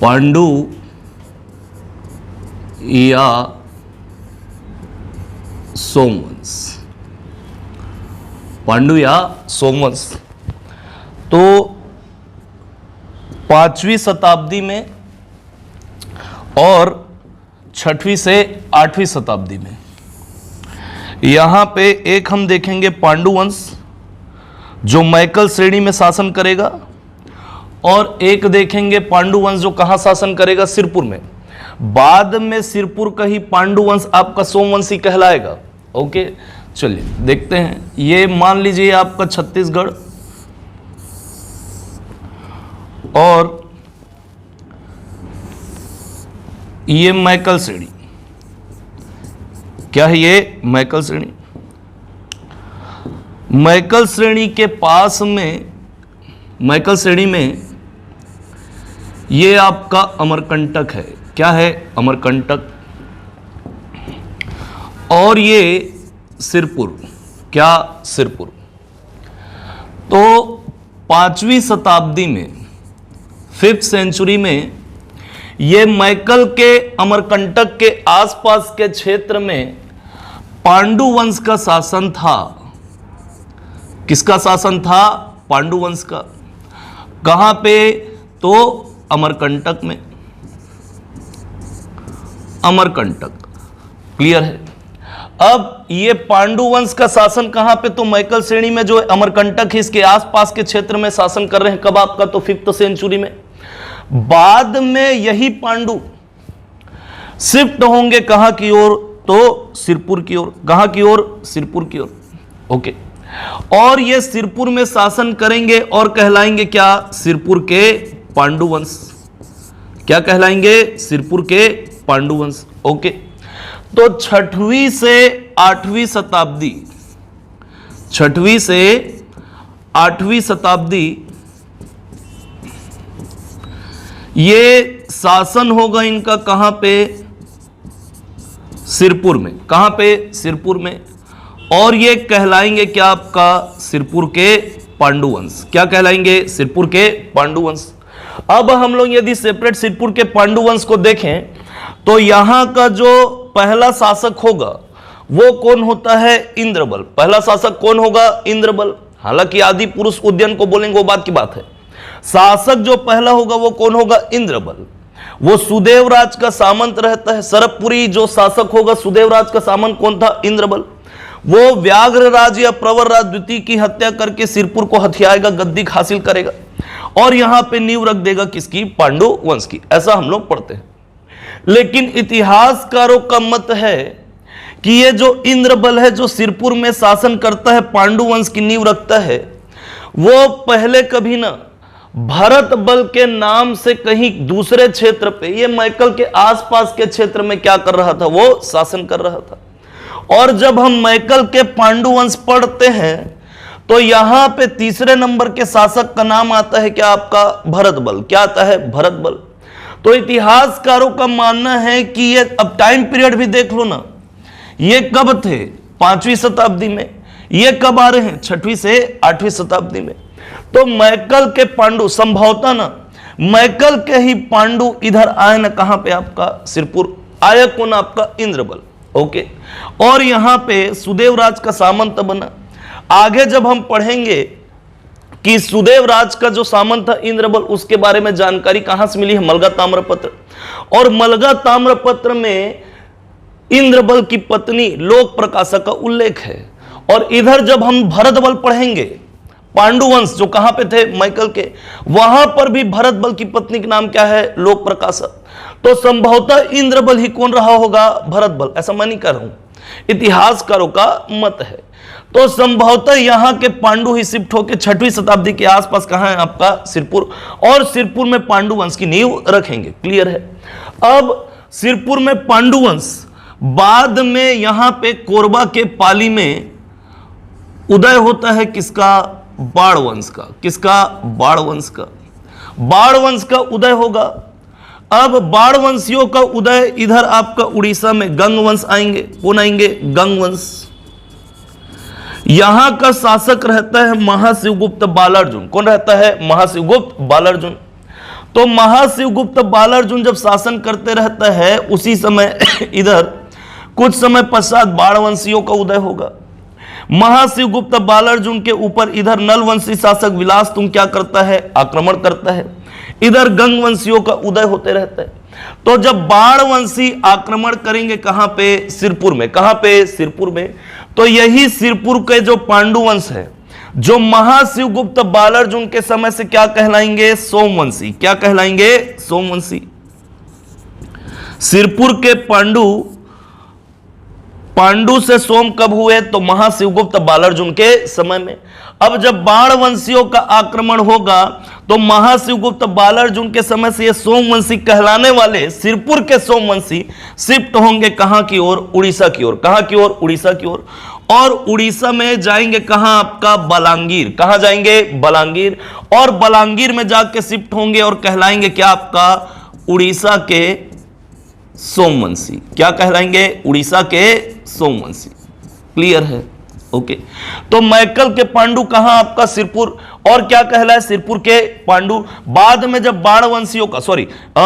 पांडु या सोमवंश, पांडु या सोमवंश। तो 5वीं शताब्दी में और 6वीं से 8वीं शताब्दी में यहां पे एक हम देखेंगे पांडु वंश जो मैकल श्रेणी में शासन करेगा, और एक देखेंगे पांडु वंश जो कहां शासन करेगा, सिरपुर में। बाद में सिरपुर का ही पांडु वंश आपका सोमवंशी कहलाएगा। ओके, चलिए देखते हैं। ये मान लीजिए आपका छत्तीसगढ़ और ये मैकल श्रेणी। क्या है ये? मैकल श्रेणी। मैकल श्रेणी के पास में, मैकल श्रेणी में ये आपका अमरकंटक है। क्या है? अमरकंटक। और ये सिरपुर। क्या? सिरपुर। तो 5वीं शताब्दी में, 5th सेंचुरी में, ये मैकल के अमरकंटक के आसपास के क्षेत्र में पांडु वंश का शासन था। किसका शासन था? पांडु वंश का। कहां पे? तो अमरकंटक में। अमरकंटक। क्लियर है? अब ये पांडु वंश का शासन कहां पे? तो मैकल श्रेणी में जो अमरकंटक है इसके आसपास के क्षेत्र में शासन कर रहे हैं। कब आपका? तो 5th सेंचुरी में। बाद में यही पांडु शिफ्ट होंगे कहां की ओर? तो सिरपुर की ओर। कहां की ओर? सिरपुर की ओर। ओके, और ये सिरपुर में शासन करेंगे और कहलाएंगे क्या? सिरपुर के पांडु वंश। क्या कहलाएंगे? सिरपुर के पांडु वंश। ओके, तो 6वीं से 8वीं शताब्दी, 6वीं से 8वीं शताब्दी ये शासन होगा इनका कहां पे? सिरपुर में। कहां पे? सिरपुर में। और ये कहलाएंगे क्या आपका? सिरपुर के पांडु वंश। क्या कहलाएंगे? सिरपुर के पांडु वंश। अब हम लोग यदि सेपरेट सिरपुर के पांडु वंश को देखें तो यहां का जो पहला शासक होगा वो कौन होता है? इंद्रबल। पहला शासक कौन होगा? इंद्रबल। हालांकि आदि पुरुष उद्यन को बोलेंगे वो बात की बात है। शासक जो पहला होगा वो कौन होगा? इंद्रबल। वो सुदेवराज का सामंत रहता है। सरबपुरी जो शासक होगा सुदेवराज का सामंत कौन था? इंद्रबल। वो व्याघ्रराज या प्रवरराज द्वितीय की हत्या करके सिरपुर को हथियाएगा, गद्दी हासिल करेगा और यहां पे नींव रख देगा किसकी? पांडु वंश की। ऐसा हम लोग पढ़ते हैं। लेकिन इतिहासकारों का मत है कि ये जो इंद्रबल है जो सिरपुर में शासन करता है, पांडु वंश की नींव रखता है, वो पहले कभी ना भरत बल के नाम से कहीं दूसरे क्षेत्र पे, ये मैकल के आसपास के क्षेत्र में क्या कर रहा था? वो शासन कर रहा था। और जब हम मैकल के पांडु वंश पढ़ते हैं तो यहां पे तीसरे नंबर के शासक का नाम आता है क्या? आपका भरत बल। क्या आता है? भरत बल। तो इतिहासकारों का मानना है कि ये, अब टाइम पीरियड भी देख लो ना, ये कब थे? 5वीं शताब्दी में। ये कब आ रहे हैं? 6वीं से 8वीं शताब्दी में। तो मैकल के पांडु संभवतः ना मैकल के ही पांडु इधर आए ना, कहां पे? आपका सिरपुर। आया कौन? आपका इंद्रबल। ओके, और यहां पे सुदेवराज का सामंत बना। आगे जब हम पढ़ेंगे कि सुदेवराज का जो सामंत था इंद्रबल, उसके बारे में जानकारी कहां से मिली है? मलगा ताम्रपत्र। और मलगा ताम्रपत्र में इंद्रबल की पत्नी लोक प्रकाशा का उल्लेख है। और इधर जब हम भरत बल पढ़ेंगे, पांडु वंश जो कहां पे थे? मैकल के, वहां पर भी भरत बल की पत्नी का नाम क्या है? लोक प्रकाशा। तो संभवतः इंद्रबल ही कौन रहा होगा? भरत बल। ऐसा मैं नहीं कह रहा हूं, इतिहासकारों का मत है। तो संभवतः यहां के पांडु ही शिफ्ट होकर 6वीं शताब्दी के आसपास कहां है? आपका सिरपुर। और सिरपुर में पांडु वंश की नींव रखेंगे। क्लियर है? अब सिरपुर में पांडु वंश, बाद में यहां पे कोरबा के पाली में उदय होता है किसका? बाण वंश का। किसका? बाण वंश का। बाण वंश का उदय होगा। अब बाण वंशियों का उदय इधर आपका उड़ीसा में गंग वंश आएंगे। कौन आएंगे? गंग वंश। यहां का शासक रहता है महाशिवगुप्त बालार्जुन। कौन रहता है? महाशिवगुप्त बालार्जुन। तो महाशिवगुप्त बालार्जुन जब शासन करते रहता है उसी समय इधर कुछ समय पश्चात बाणवंशियों का उदय होगा। महाशिवगुप्त बालार्जुन के ऊपर इधर नलवंशी शासक विलासतुंग क्या करता है, आक्रमण करता है। इधर गंगवंशियों का उदय होते रहता है। तो जब बाणवंशी आक्रमण करेंगे कहां पे, सिरपुर में। कहां पे, सिरपुर में। तो यही सिरपुर के जो पांडुवंश है, जो महाशिवगुप्त बालार्जुन के समय से क्या कहलाएंगे, सोमवंशी। क्या कहलाएंगे, सोमवंशी। सिरपुर के पांडु से सोम कब हुए, तो महाशिवगुप्त बालार्जुन के समय में। अब जब बाणवंशियों का आक्रमण होगा तो महाशिवगुप्त बालार्जुन के समय से ये सोमवंशी कहलाने वाले सिरपुर के सोमवंशी शिफ्ट होंगे कहां की ओर, उड़ीसा की ओर। कहां की ओर, उड़ीसा की ओर। और उड़ीसा में जाएंगे कहां, आपका बलांगीर। कहां जाएंगे, बलांगीर। और बलांगीर में जाके शिफ्ट होंगे और कहलाएंगे क्या, आपका उड़ीसा के सोमवंशी। क्या कहलाएंगे, उड़ीसा के सोमवंशी। क्लियर है, ओके। तो मैकल के पांडु कहां, आपका सिरपुर। और क्या कहला है, सिरपुर के पांडु। बाद में जब बाणवंशियों का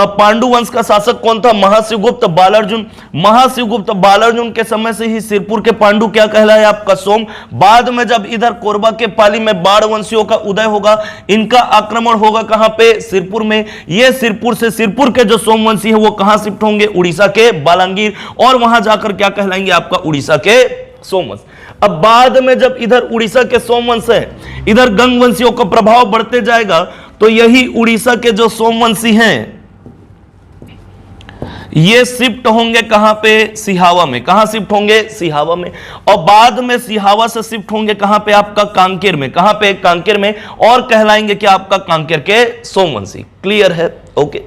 पांडु वंश का शासक कौन था, महाशिवगुप्त बालार्जुन। महाशिवगुप्त बालार्जुन के समय से ही सिरपुर के पांडु क्या कहला है, आपका सोम। बाद में जब इधर कोरबा के पाली में बाणवंशियों का उदय होगा, इनका आक्रमण होगा कहां पे, सिरपुर में। ये सिरपुर से सिरपुर के जो सोमवंशी है वो कहां शिफ्ट होंगे, उड़ीसा के बालांगीर। और वहां जाकर क्या कहलाएंगे, आपका उड़ीसा के सोमवंश। अब बाद में जब इधर उड़ीसा के सोमवंश है, इधर गंगवंशियों का प्रभाव बढ़ते जाएगा, तो यही उड़ीसा के जो सोमवंशी हैं ये शिफ्ट होंगे कहां पे, सिहावा में। कहां शिफ्ट होंगे, सिहावा में। और बाद में सिहावा से शिफ्ट होंगे कहां पे, आपका कांकेर में। कहां पे, कांकेर में। और कहलाएंगे क्या, आपका कांकेर के सोमवंशी। क्लियर है, ओके।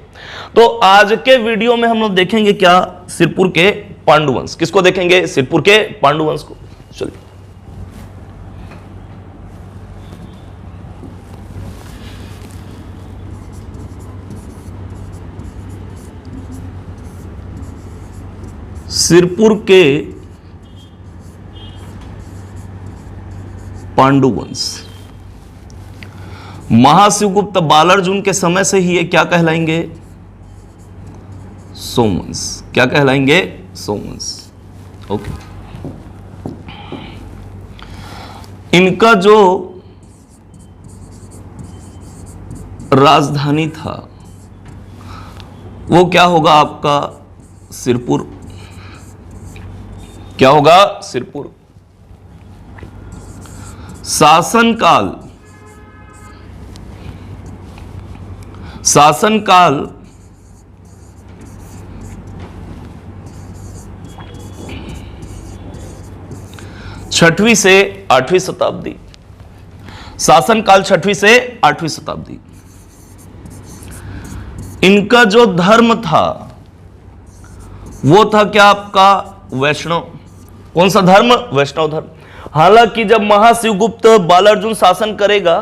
तो आज के वीडियो में हम लोग देखेंगे क्या, सिरपुर के पांडुवंश। किसको देखेंगे, सिरपुर के पांडुवंश को। चलिए, सिरपुर के पांडुवंश महाशिवगुप्त बालार्जुन के समय से ही ये क्या कहलाएंगे, सोमवंश। क्या कहलाएंगे, सोमवंश, ओके। इनका जो राजधानी था वो क्या होगा, आपका सिरपुर। क्या होगा, सिरपुर। शासनकाल छठवीं से 8वीं शताब्दी। शासनकाल 6वीं से 8वीं शताब्दी। इनका जो धर्म था वो था क्या, आपका वैष्णव। कौन सा धर्म, वैष्णव धर्म। हालांकि जब महाशिवगुप्त बालार्जुन शासन करेगा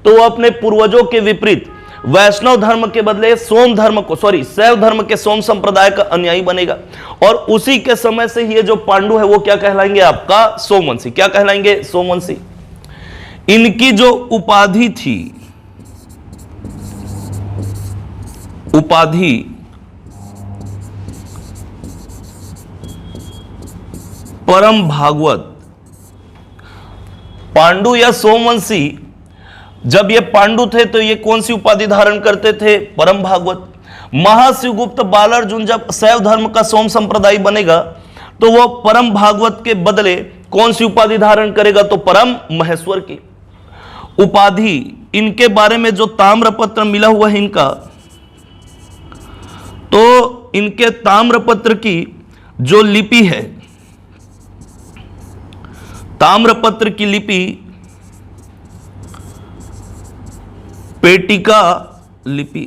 तो वो अपने पूर्वजों के विपरीत वैष्णव धर्म के बदले सोम धर्म को, शैव धर्म के सोम संप्रदाय का अनुयायी बनेगा। और उसी के समय से ये जो पांडु है वो क्या कहलाएंगे, आपका सोमवंशी। क्या कहलाएंगे, सोमवंशी। इनकी जो उपाधि थी, उपाधि परम भागवत। पांडु या सोमवंशी जब ये पांडु थे तो ये कौन सी उपाधि धारण करते थे, परम भागवत। महाशिवगुप्त बालार्जुन जब शैव धर्म का सोम संप्रदाय बनेगा तो वो परम भागवत के बदले कौन सी उपाधि धारण करेगा, तो परम महेश्वर की उपाधि। इनके बारे में जो ताम्रपत्र मिला हुआ है इनका, तो इनके ताम्रपत्र की जो लिपि है, ताम्रपत्र की लिपि पेटिका लिपि,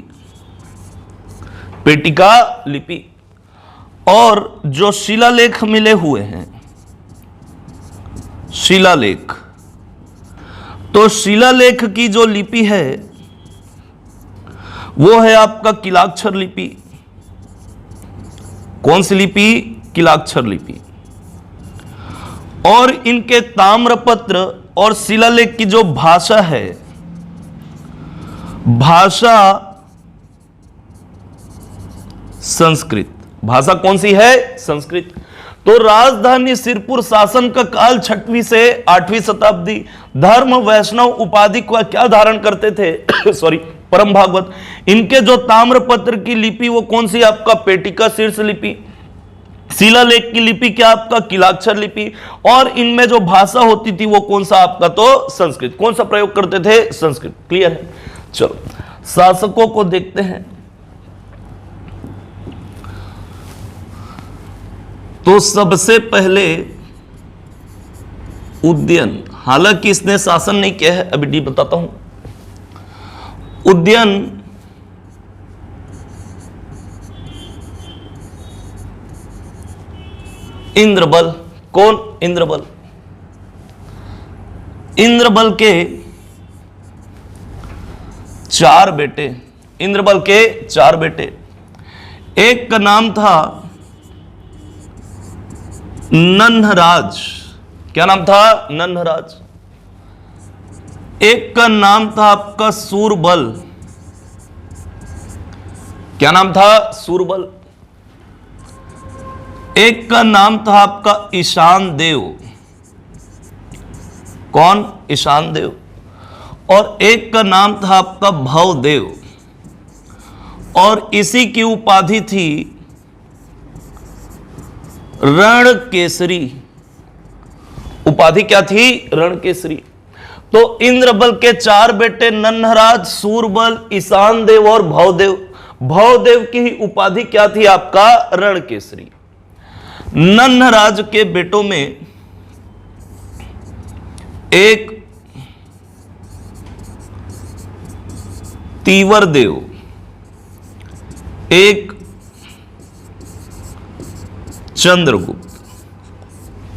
पेटिका लिपि। और जो शिलालेख मिले हुए हैं, शिलालेख, तो शिलालेख की जो लिपि है वो है आपका किलाक्षर लिपि। कौन सी लिपि, किलाक्षर लिपि। और इनके ताम्रपत्र और शिलालेख की जो भाषा है, भाषा संस्कृत। भाषा कौन सी है? संस्कृत। तो राजधानी सिरपुर शासन का काल 6वीं से 8वीं शताब्दी। धर्म वैष्णव उपाधि को क्या धारण करते थे? सॉरी, परम भागवत। इनके जो ताम्रपत्र की लिपि वो कौन सी? आपका पेटिका शीर्ष लिपि। शिलालेख की लिपि क्या? आपका किलाक्षर लिपि। और इनमें जो भाषा होती थी वो कौन सा? आपका तो संस्कृत। कौन सा प्रयोग करते थे? संस्कृत। क्लियर है? चलो शासकों को देखते हैं। तो सबसे पहले उदयन, हालांकि इसने शासन नहीं किया है, अभी डी बताता हूं। उदयन इंद्रबल। कौन? इंद्रबल। इंद्रबल के 4 बेटे। इंद्रबल के 4 बेटे। एक का नाम था नन्हराज। क्या नाम था? नन्हराज। एक का नाम था आपका सूरबल। क्या नाम था? सूरबल। एक का नाम था आपका ईशान देव। कौन? ईशान देव। और एक का नाम था आपका भवदेव। और इसी की उपाधि थी रण केसरी। उपाधि क्या थी? रण केसरी। तो इंद्रबल के 4 बेटे नन्हराज, सूरबल, ईशान देव और भवदेव। भवदेव की ही उपाधि क्या थी? आपका रण केसरी। नन्हराज के बेटों में एक तीवर देव, एक चंद्रगुप्त।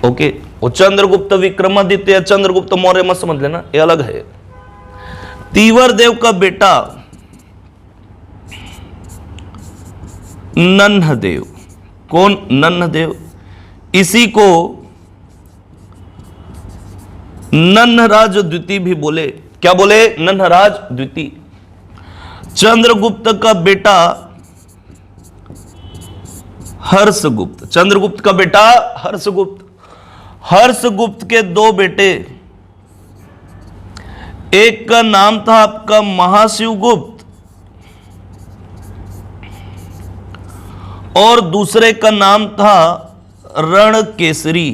ओके, वो चंद्रगुप्त विक्रमादित्य या चंद्रगुप्त मौर्य मत समझ लेना, ये अलग है। तीवर देव का बेटा नन्हदेव। कौन? नन्हदेव। इसी को नन्हराज द्वितीय भी बोले। क्या बोले? नन्हराज द्वितीय। चंद्रगुप्त का बेटा हर्षगुप्त। चंद्रगुप्त का बेटा हर्षगुप्त। हर्षगुप्त के 2 बेटे, एक का नाम था आपका महाशिवगुप्त और दूसरे का नाम था रणकेसरी।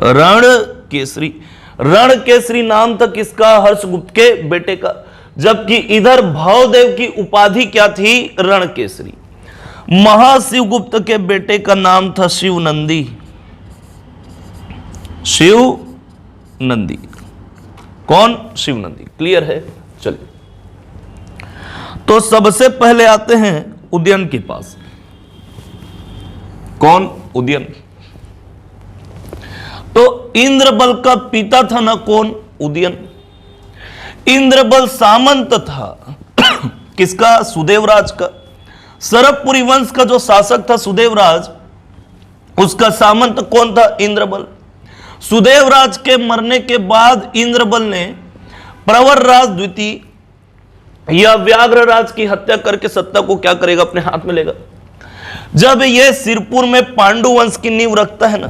रणकेसरी। रणकेसरी नाम था किसका? हर्षगुप्त के बेटे का। जबकि इधर भवदेव की उपाधि क्या थी? रणकेसरी। महाशिवगुप्त के बेटे का नाम था शिवनंदी। शिवनंदी। कौन? शिवनंदी। क्लियर है? चलिए, तो सबसे पहले आते हैं उदयन के पास। कौन? उदयन। तो इंद्रबल का पिता था ना कौन? उदयन। इंद्रबल सामंत था किसका? सुदेवराज का। सरबपुरी वंश का जो शासक था सुदेवराज, उसका सामंत कौन था? इंद्रबल। सुदेवराज के मरने के बाद इंद्रबल ने प्रवरराज द्वितीय या व्याघ्रराज की हत्या करके सत्ता को क्या करेगा? अपने हाथ में लेगा। जब यह सिरपुर में पांडु वंश की नींव रखता है ना,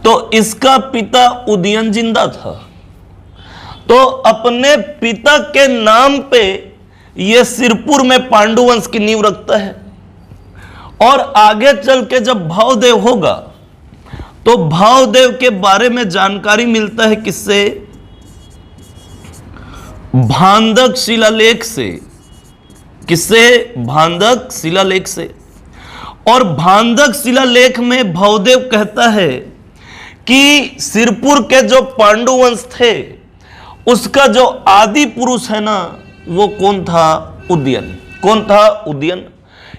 तो इसका पिता उदयन जिंदा था, तो अपने पिता के नाम पे यह सिरपुर में पांडु वंश की नींव रखता है। और आगे चल के जब भवदेव होगा तो भवदेव के बारे में जानकारी मिलता है किससे? भांदक शिलालेख से। किससे? भांदक शिलालेख से। और भांदक शिलालेख में भवदेव कहता है कि सिरपुर के जो पांडु वंश थे उसका जो आदि पुरुष है ना, वो कौन था? उदयन। कौन था? उदयन।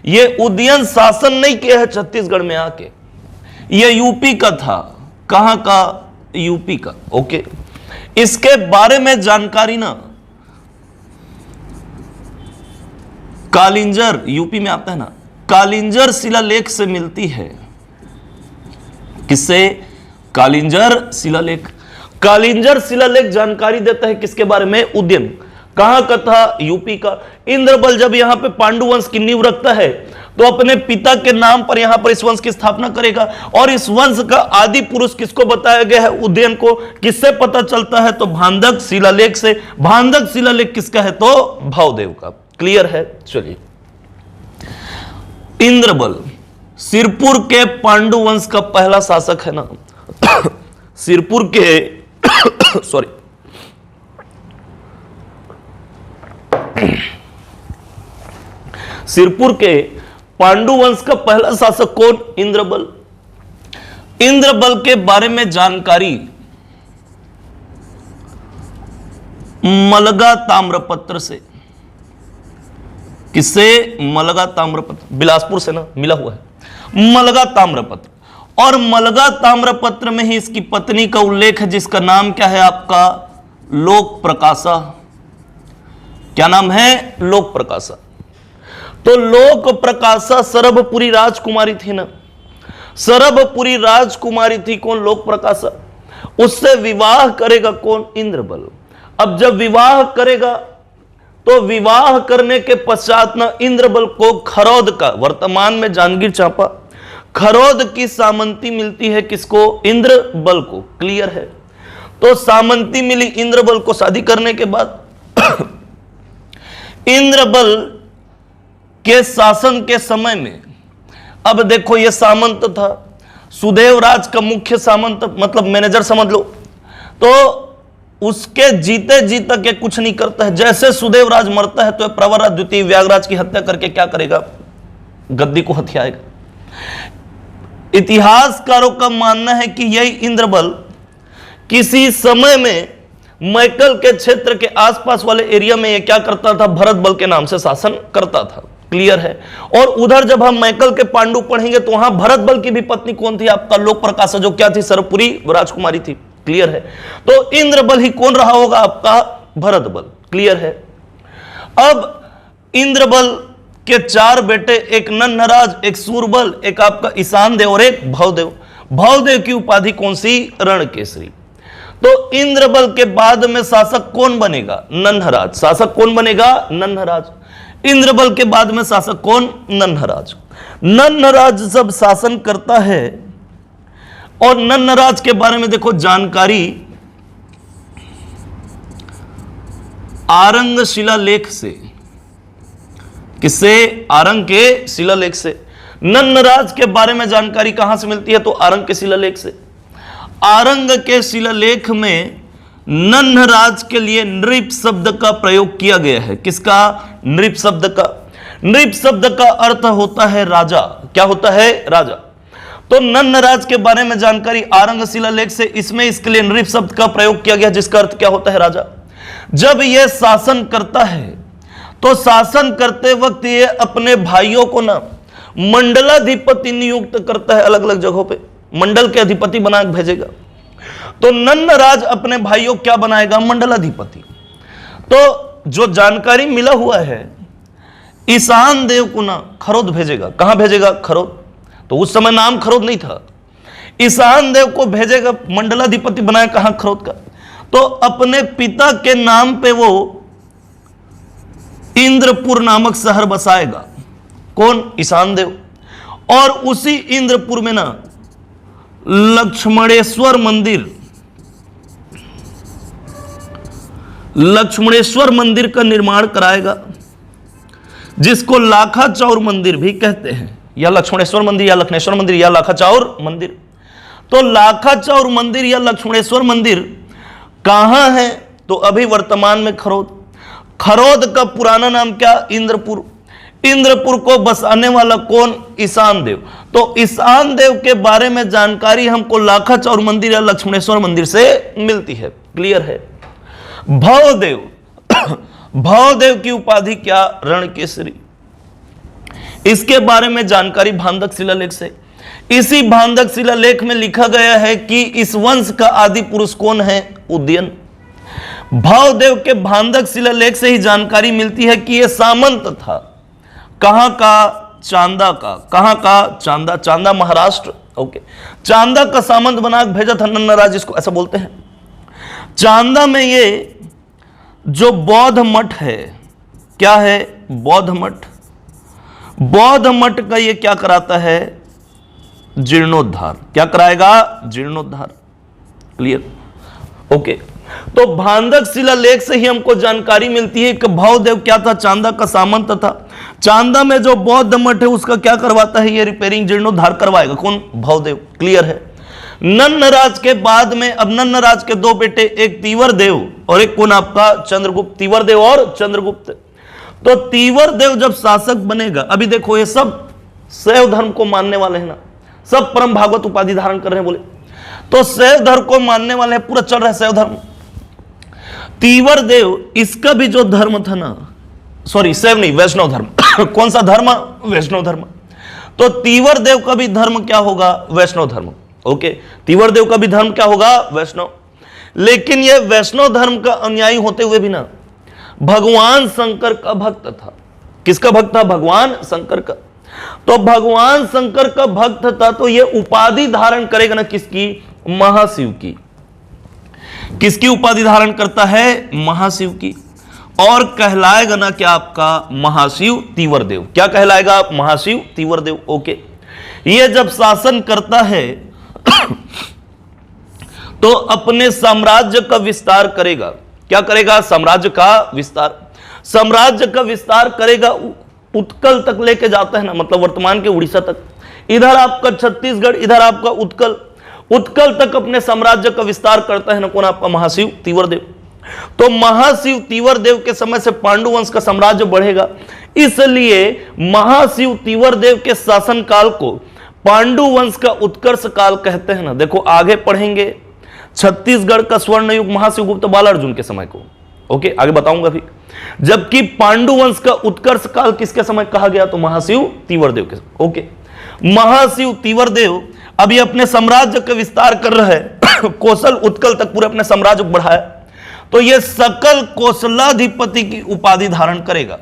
ये उदयन शासन नहीं किया है छत्तीसगढ़ में आके, ये यूपी का था। कहां का? यूपी का। ओके, इसके बारे में जानकारी ना कालिंजर, यूपी में आता है ना, कालिंजर शिलालेख से मिलती है। किससे? कालिंजर शिलालेख। कालिंजर शिलालेख जानकारी देता है किसके बारे में? उदयन। कहां का था? यूपी का। इंद्रबल जब यहां पे पांडु वंश की नींव रखता है तो अपने पिता के नाम पर यहां पर इस वंश की स्थापना करेगा। और इस वंश का आदि पुरुष किसको बताया गया है? उदयन को। किससे पता चलता है? तो भांदक शिलालेख से। भांदक शिलालेख किसका है? तो भावदेव का। क्लियर है? चलिए, इंद्रबल सिरपुर के पांडु वंश का पहला शासक है ना। सिरपुर के सॉरी सिरपुर के पांडु वंश का पहला शासक कौन? इंद्रबल। इंद्रबल के बारे में जानकारी मलगा ताम्रपत्र से। किससे? मलगा ताम्रपत्र, बिलासपुर से ना मिला हुआ है मलगा ताम्रपत्र। और मलगा ताम्रपत्र में ही इसकी पत्नी का उल्लेख है, जिसका नाम क्या है आपका? लोक प्रकाशा। क्या नाम है? लोक प्रकाशा। तो लोक प्रकाशा सरभपुरी राजकुमारी थी ना, सरभपुरी राजकुमारी थी कौन? लोक प्रकाशा। उससे विवाह करेगा कौन? इंद्रबल। अब जब विवाह करेगा तो विवाह करने के पश्चात ना इंद्रबल को खरौद का, वर्तमान में जांजगीर चांपा, खरौद की सामंती मिलती है। किसको? इंद्रबल को। क्लियर है? तो सामंती मिली इंद्रबल को। शादी करने के बाद इंद्रबल के शासन के समय में, अब देखो ये सामंत था, सुदेव राज का मुख्य सामंत, मतलब मैनेजर समझ लो। तो उसके जीते जी तक ये कुछ नहीं करता है। जैसे सुदेव राज मरता है तो प्रवरराज द्वितीय व्यागराज की हत्या करके क्या करेगा? गद्दी को हथियाएगा। इतिहासकारों का मानना है कि यही इंद्रबल किसी समय में मैकल के क्षेत्र के आसपास वाले एरिया में ये क्या करता था? भरत बल के नाम से शासन करता था। क्लियर है? और उधर जब हम मैकल के पांडु पढ़ेंगे तो वहां भरत बल की भी पत्नी कौन थी? आपका लोक प्रकाशा, जो क्या थी? सरभपुरी राजकुमारी थी। क्लियर है? तो इंद्रबल ही कौन रहा होगा? आपका भरत बल। क्लियर है? अब इंद्रबल के 4 बेटे, एक नन्हराज, एक सूरबल, एक आपका ईशान देव और एक भवदेव। भवदेव की उपाधि कौन सी? रणकेसरी। तो इंद्रबल के बाद में शासक कौन बनेगा? नन्हराज। शासक कौन बनेगा? नन्हराज। इंद्रबल के बाद में शासक कौन? नन्हराज। नन्हराज जब शासन करता है, और नन्हराज के बारे में देखो जानकारी आरंग शिलालेख से। किससे? आरंग के शिलालेख से। नन्हराज के बारे में जानकारी कहां से मिलती है? तो आरंग के शिलालेख से। आरंग के शिलालेख में नन्हराज के लिए नृप शब्द का प्रयोग किया गया है। किसका? नृप शब्द का। नृप शब्द का अर्थ होता है राजा। क्या होता है? राजा। तो नन्हराज के बारे में जानकारी आरंग शिलालेख से, इसमें इसके लिए नृप शब्द का प्रयोग किया गया, जिसका अर्थ क्या होता है? राजा। जब यह शासन करता है तो शासन करते वक्त ये अपने भाइयों को ना मंडलाधिपति नियुक्त करता है। अलग अलग जगहों पे मंडल के अधिपति बना के भेजेगा। तो नन्हराज अपने भाइयों क्या बनाएगा? मंडलाधिपति। तो जो जानकारी मिला हुआ है, ईशान देव को ना खरौद भेजेगा। कहां भेजेगा? खरौद। तो उस समय नाम खरौद नहीं था। ईशान देव को भेजेगा, मंडलाधिपति बनाया कहां? खरौद का। तो अपने पिता के नाम पे वो इंद्रपुर नामक शहर बसाएगा। कौन? ईशान देव। और उसी इंद्रपुर में ना लक्ष्मणेश्वर मंदिर, लक्ष्मणेश्वर मंदिर का निर्माण कराएगा, जिसको लाखा चौर मंदिर भी कहते हैं। या लक्ष्मणेश्वर मंदिर, या लखनेश्वर मंदिर, या लाखा चौर मंदिर। तो लाखा चौर मंदिर या लक्ष्मणेश्वर मंदिर कहां है? तो अभी वर्तमान में खरौद। खरौद का पुराना नाम क्या? इंद्रपुर। इंद्रपुर को बसाने वाला कौन? ईशान देव। तो ईशान देव के बारे में जानकारी हमको लाखा चौर मंदिर या लक्ष्मणेश्वर मंदिर से मिलती है। क्लियर है? भवदेव, भवदेव की उपाधि क्या? रणकेसरी। इसके बारे में जानकारी भांदक शिलालेख से। इसी भांदक शिलालेख में लिखा गया है कि इस वंश का आदि पुरुष कौन है? उदयन। भवदेव के भांदक शिलालेख से ही जानकारी मिलती है कि यह सामंत था। कहां का? चांदा का। कहां का? चांदा। चांदा महाराष्ट्र। ओके। चांदा का सामंत बना भेजा था नन्हराज, इसको ऐसा बोलते हैं। चांदा में ये जो बौद्ध मठ है, क्या है? बौद्ध मठ। बौद्ध मठ का ये क्या कराता है? जीर्णोद्धार। क्या कराएगा? जीर्णोद्धार। क्लियर? ओके। तो भांदक शिलालेख से ही हमको जानकारी मिलती है कि भवदेव क्या था? चांदा का सामंत था। चांदा में जो बौद्ध मठ है उसका क्या करवाता है? ये रिपेयरिंग, जीर्णोद्धार करवाएगा। कौन? भवदेव। क्लियर है? नन्नराज के बाद में अब नन्नराज के दो बेटे, एक तीवर देव और एक कौन आपका? चंद्रगुप्त। तीवर देव और चंद्रगुप्त। तो तीवर देव जब शासक बनेगा, अभी देखो ये सब शैव धर्म को मानने वाले हैं ना, सब परम भागवत उपाधि धारण कर रहे हैं, बोले तो शैव धर्म को मानने वाले हैं, पूरा चल रहा है शैव धर्म। तीवर देव, इसका भी जो धर्म था ना, सॉरी शैव नहीं, वैष्णव धर्म। कौन सा धर्म? वैष्णव धर्म। तो तीवर देव का भी धर्म क्या होगा? वैष्णव धर्म। ओके, तीवर देव का भी धर्म क्या होगा? वैष्णव। लेकिन यह वैष्णव धर्म का अनुयायी होते हुए भी ना भगवान शंकर का भक्त था। किसका भक्त था? भगवान शंकर का। तो भगवान शंकर का भक्त था, तो यह उपाधि धारण करेगा ना किसकी? महाशिव की। किसकी उपाधि धारण करता है? महाशिव की। और कहलाएगा ना क्या आपका? महाशिव तीवर देव। क्या कहलाएगा? महाशिव तीवर देव। ओके, यह जब शासन करता है तो अपने साम्राज्य का विस्तार करेगा। क्या करेगा? साम्राज्य का विस्तार। साम्राज्य का विस्तार करेगा, उत्कल तक लेके जाता है ना, मतलब वर्तमान के उड़ीसा तक। इधर आपका छत्तीसगढ़, इधर आपका उत्कल, उत्कल तक अपने साम्राज्य का विस्तार करता है ना कौन? आपका महाशिव तीवर देव। तो महाशिव तीवर देव के समय से पांडु वंश का साम्राज्य बढ़ेगा, इसलिए महाशिव तीवर देव के शासन काल को पांडु वंश का उत्कर्ष काल कहते हैं ना। देखो आगे पढ़ेंगे, छत्तीसगढ़ का स्वर्ण युग महाशिव गुप्त बालार्जुन के समय को। ओके, आगे बताऊंगा भी। जबकि पांडु वंश का उत्कर्ष काल किसके समय कहा गया? तो महाशिव तीवर देव के। ओके, महाशिव तीवर देव अभी अपने साम्राज्य का विस्तार कर रहे हैं, कौशल उत्कल तक पूरे अपने साम्राज्य को बढ़ाया, तो यह सकल कौशलाधिपति की उपाधि धारण करेगा।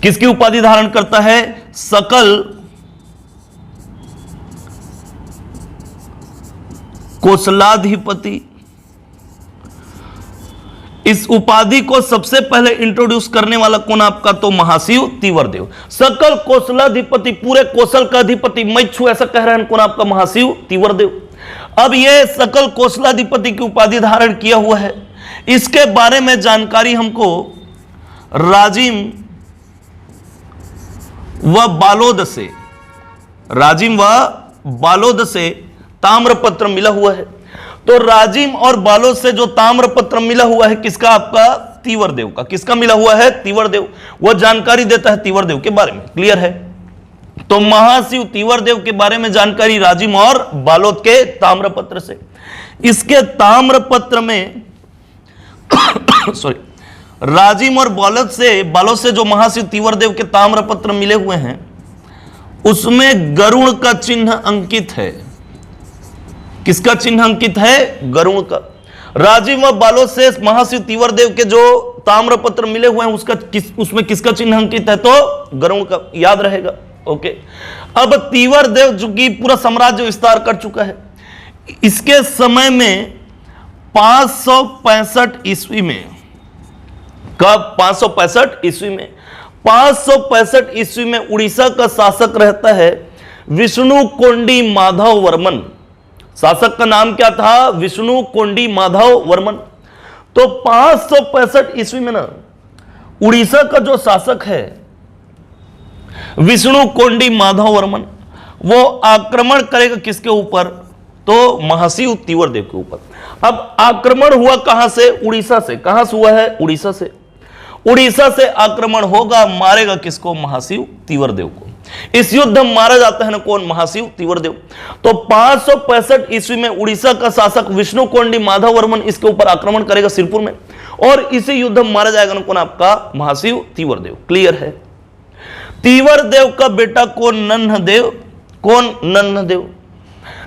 किसकी उपाधि धारण करता है? सकल कौशलाधिपति। इस उपाधि को सबसे पहले इंट्रोड्यूस करने वाला कौन आपका? तो महाशिव तीवर देव। सकल कौशलाधिपति, पूरे कौशल का अधिपति मैं छू, ऐसा कह रहे हैं कौन आपका? महाशिव तीवर देव। अब यह सकल कौशलाधिपति की उपाधि धारण किया हुआ है, इसके बारे में जानकारी हमको राजिम व बालोद से, राजिम व बालोद से ताम्रपत्र मिला हुआ है। तो राजिम और बालोद से जो ताम्रपत्र मिला हुआ है किसका? आपका तीवर देव का। किसका मिला हुआ है? तीवर देव। वह जानकारी देता है तीवर देव के बारे में। क्लियर है? तो महाशिव तीवर देव के बारे में जानकारी राजिम और बालोद के ताम्रपत्र से। इसके ताम्रपत्र में सॉरी, राजिम और बालोद से जो महाशिव तीवर देव के ताम्रपत्र मिले हुए हैं उसमें गरुड़ का चिन्ह अंकित है। किसका चिन्ह अंकित है? गरुड़ का। राजिम व बालोद से महाशिव तीवर देव के जो ताम्रपत्र मिले हुए हैं उसमें किसका चिन्ह अंकित है? तो गरुड़ का। याद रहेगा। ओके, अब तीवर देव जो कि पूरा साम्राज्य विस्तार कर चुका है, इसके समय में 565 ईस्वी में, कब? 565 ईस्वी में। 565 ईस्वी में उड़ीसा का शासक रहता है विष्णु कोंडी माधव वर्मन। शासक का नाम क्या था? विष्णु कोंडी माधव वर्मन। तो 565 ईस्वी में ना उड़ीसा का जो शासक है विष्णु कोंडी माधव वर्मन, वो आक्रमण करेगा किसके ऊपर? तो महाशिव तीवर देव के ऊपर। अब आक्रमण हुआ कहां से? उड़ीसा से। कहां से हुआ है? उड़ीसा से। उड़ीसा से आक्रमण होगा, मारेगा किसको? महाशिव तीवर देव को। इस युद्ध में मारा जाता है ना कौन? महाशिव तीवर देव। तो 565 ईस्वी में उड़ीसा का शासक विष्णु कोंडी माधव वर्मन इसके ऊपर आक्रमण करेगा सिरपुर में, और इसी युद्ध में मारा जाएगा ना कौन? आपका महाशिव तीवर देव। क्लियर है? तीवर देव का बेटा कौन? नन्हदेव। कौन? नन्हदेव।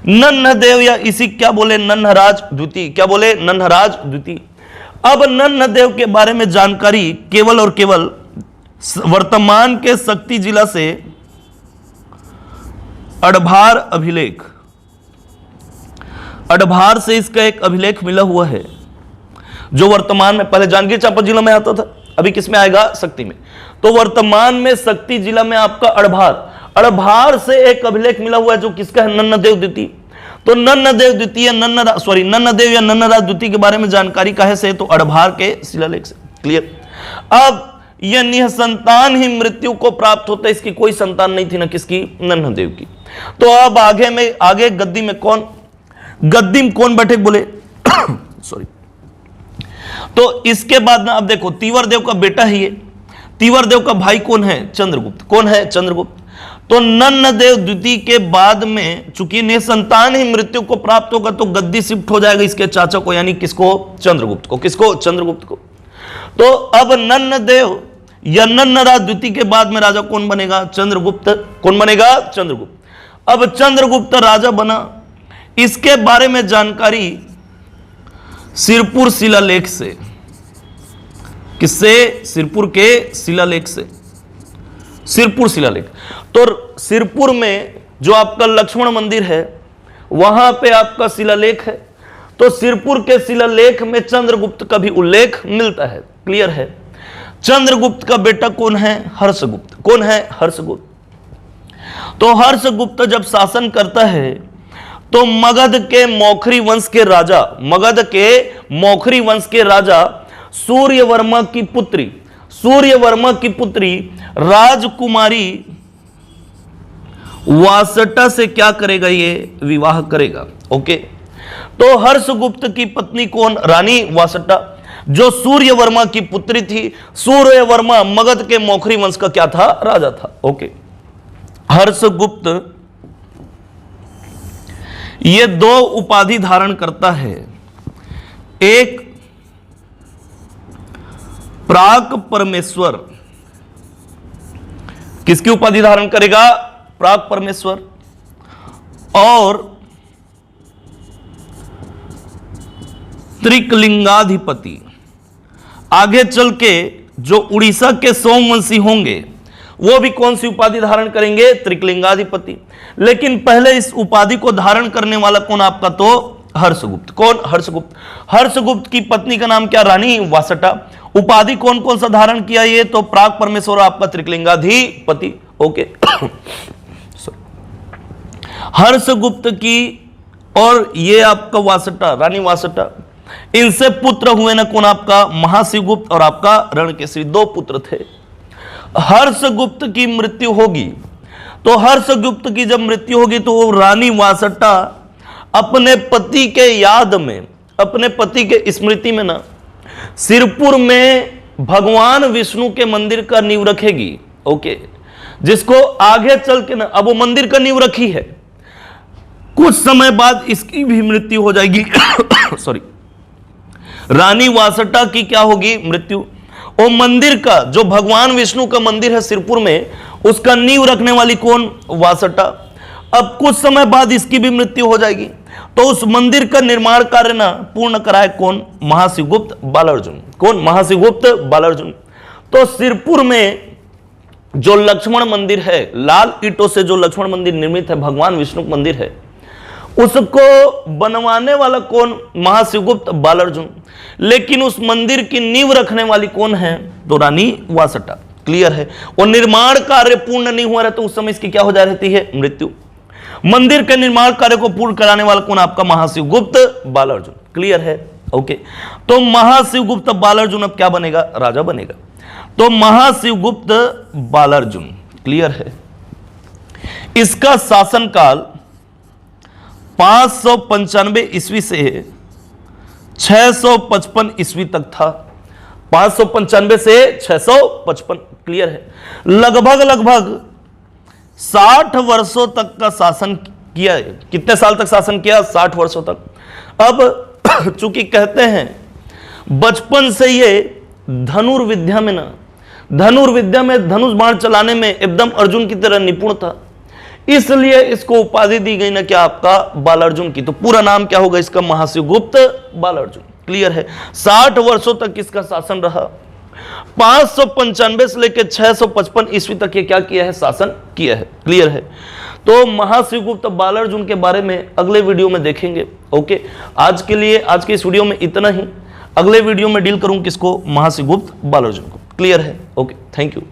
नन्हदेव या इसी क्या बोले? नन्हराज द्वितीय। क्या बोले? नन्हराज द्वितीय। अब नन्हदेव के बारे में जानकारी केवल और केवल वर्तमान के शक्ति जिला से अडभार अभिलेख, अडभार से इसका एक अभिलेख मिला हुआ है। जो वर्तमान में पहले जांजगीर चांपा जिला में आता था, अभी किस में आएगा, शक्ति में। तो वर्तमान में शक्ति जिला में आपका अड़भार से एक अभिलेख मिला हुआ है जो किसका है, नन्नदेव द्वितीय। तो नन्नदेव द्वितीय नन्नदेव या नन्नराज द्वितीय के बारे में जानकारी काहे से, तो अड़भार के शिलालेख से। क्लियर। अब यह निसंतान ही मृत्यु को प्राप्त होता है, इसकी कोई संतान नहीं थी ना किसकी, नन्नदेव की। तो अब आगे गद्दी में कौन बैठे बोले सॉरी। तो इसके बाद ना अब देखो तीवर देव का बेटा ही है, तीवर देव का भाई कौन है, चंद्रगुप्त। कौन है, चंद्रगुप्त। तो नन्नदेव द्वितीय के बाद में चूंकि निसंतान ही मृत्यु को प्राप्त होगा तो गद्दी शिफ्ट हो जाएगा इसके चाचा को, यानी किसको, चंद्रगुप्त को। किसको, चंद्रगुप्त को। तो अब नन्नदेव या नन्नराज द्वितीय के बाद में राजा कौन बनेगा, चंद्रगुप्त। कौन बनेगा, चंद्रगुप्त। अब चंद्रगुप्त राजा बना, इसके बारे में जानकारी सिरपुर शिलालेख से। किससे, सिरपुर के शिलालेख से। सिरपुर शिलालेख। तो सिरपुर में जो आपका लक्ष्मण मंदिर है वहां पे आपका शिलालेख है। तो सिरपुर के शिलालेख में चंद्रगुप्त का भी उल्लेख मिलता है। क्लियर है। चंद्रगुप्त का बेटा कौन है, हर्षगुप्त। कौन है, हर्षगुप्त। तो हर्षगुप्त जब शासन करता है तो मगध के मौखरी वंश के राजा सूर्यवर्मा की पुत्री राजकुमारी वासटा से क्या करेगा, ये विवाह करेगा। ओके। तो हर्षगुप्त की पत्नी कौन, रानी वासटा, जो सूर्यवर्मा की पुत्री थी। सूर्यवर्मा मगध के मौखरी वंश का क्या था, राजा था। ओके। हर्षगुप्त ये दो उपाधि धारण करता है, एक प्राक परमेश्वर। किसकी उपाधि धारण करेगा, प्राक परमेश्वर। और त्रिकलिंगाधिपति। आगे चल के जो उड़ीसा के सोमवंशी होंगे वो भी कौन सी उपाधि धारण करेंगे, त्रिकलिंगाधिपति। लेकिन पहले इस उपाधि को धारण करने वाला कौन आपका, तो हर्षगुप्त। कौन, हर्षगुप्त। हर्षगुप्त की पत्नी का नाम क्या, रानी वासटा। उपाधि कौन कौन सा धारण किया, ये तो प्राक परमेश्वर आपका त्रिकलिंगाधिपति। ओके। हर्षगुप्त की और ये आपका वासटा, रानी वासटा, इनसे पुत्र हुए ना कौन आपका, महाशिवगुप्त और आपका रणकेसरी। दो पुत्र थे। हर्षगुप्त की मृत्यु होगी तो हर्षगुप्त की जब मृत्यु होगी तो वो रानी वासटा अपने पति के याद में, अपने पति के स्मृति में ना सिरपुर में भगवान विष्णु के मंदिर का नींव रखेगी। ओके। जिसको आगे चल के ना, अब वो मंदिर का नींव रखी है, कुछ समय बाद इसकी भी मृत्यु हो जाएगी। सॉरी, रानी वासटा की क्या होगी, मृत्यु। वो मंदिर का जो भगवान विष्णु का मंदिर है सिरपुर में, उसका नींव रखने वाली कौन, वासटा। अब कुछ समय बाद इसकी भी मृत्यु हो जाएगी तो उस मंदिर का निर्माण कार्य ना पूर्ण कराए कौन, महाशिवगुप्त बालार्जुन। कौन, महाशिवगुप्त बालार्जुन। तो सिरपुर में जो लक्ष्मण मंदिर है, लाल ईंटों से जो लक्ष्मण मंदिर निर्मित है, भगवान विष्णु का मंदिर है, उसको बनवाने वाला कौन, महाशिवगुप्त बालार्जुन। लेकिन उस मंदिर की नींव रखने वाली कौन है, तो रानी वासटा। क्लियर है। और निर्माण कार्य पूर्ण नहीं हुआ रहता तो उस समय इसकी क्या हो जा रहती है, मृत्यु। मंदिर के निर्माण कार्य को पूर्ण कराने वाला कौन, आपका महाशिवगुप्त बालार्जुन। क्लियर है। ओके। तो महाशिवगुप्त बालार्जुन अब क्या बनेगा, राजा बनेगा। तो महाशिवगुप्त बालार्जुन। क्लियर है। इसका शासनकाल 595 ईस्वी से 655 ईस्वी तक था। 595 से 655। क्लियर है। लगभग 60 वर्षों तक का शासन किया है। कितने साल तक शासन किया, 60 वर्षों तक। अब चूंकि कहते हैं बचपन से ये धनुर्विद्या में धनुष बाण चलाने में एकदम अर्जुन की तरह निपुण था, इसलिए इसको उपाधि दी गई ना क्या, आपका बालार्जुन की। तो पूरा नाम क्या होगा इसका, महाशिवगुप्त बालार्जुन। क्लियर है। 60 वर्षों तक इसका शासन रहा। 595 से लेकर 655 ईस्वी तक ये क्या किया है, शासन किया है। क्लियर है। तो महाशिवगुप्त बालार्जुन के बारे में अगले वीडियो में देखेंगे। ओके। आज के लिए, आज के इस वीडियो में इतना ही। अगले वीडियो में डील करूं किसको, महर्षि गुप्त बालार्जुन को। क्लियर है? Okay, thank you.